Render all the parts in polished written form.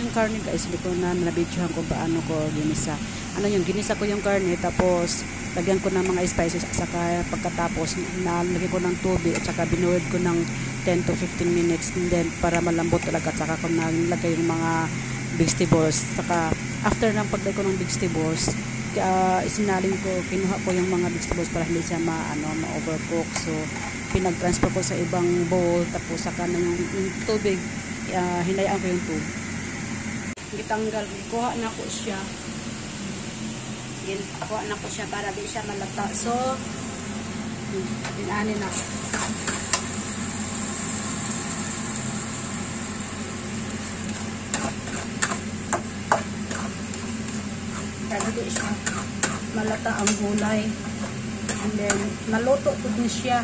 yung karne guys, hindi ko na nabidyohan kung paano ko ginisa. Ano yung ginisa ko yung karne, tapos lagyan ko ng mga spices, at saka pagkatapos nalagyan ko ng tubig, at saka binuhid ko ng 10 to 15 minutes, and then para malambot talaga, at saka ko nalagay yung mga vegetables. Saka after ng paglagay ko ng vegetables, isinaling ko, kinuha ko yung mga vegetables para hindi siya ma-overcook. So pinag-transfer ko sa ibang bowl, tapos saka na yung tubig, hinayaan ko yung tubig. Gitanggal, kuha na ko siya. Kuha na ko siya para di siya malata. So pinanin na. Para di siya malata ang gulay. And then naluto po din siya.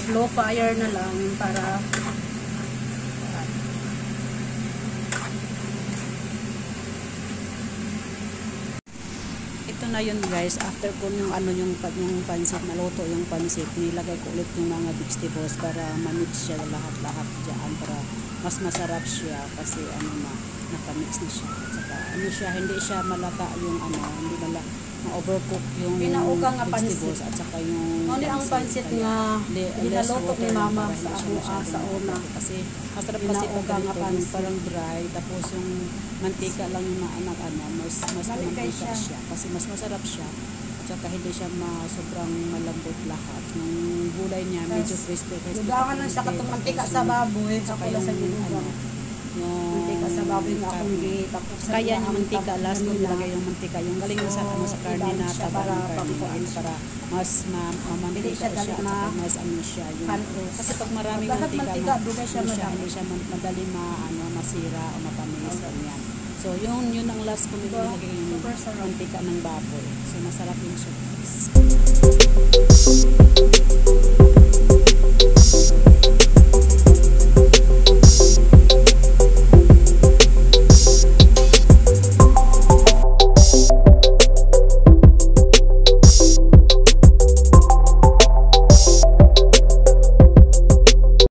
Slow fire na lang para ito na yun guys. After ko yung yung pansit, naluto yung pansit, nilagay ko ulit yung mga vegetables para ma-mix siya lahat-lahat dyan, para mas masarap siya kasi nakamix na siya. At saka siya, hindi siya malata yung hindi ma-overcook yung vegetables at saka yung ang pansit nga nilaluto ni mama sa una. Kasi masarap kasi pag ganito, parang dry, tapos yung mantika lang yung mas mantika siya. Kasi mas masarap siya. At saka hindi siya sobrang malambot lahat. Yung gulay niya medyo crispy. Lugangan lang siya katong mantika sa baboy. Saka yung mantika sa baboy nga akong tapos kaya yung mantika, last ko nilagay yung mantika. Yung galing sa sa karne na taba ng karne para mas mamantika siya, at mas siya. Kasi pag maraming mantika, hindi siya madali masira o matamis. So yun ang last ko nilagay yung mantika ng baboy. So masarap yun siya guys.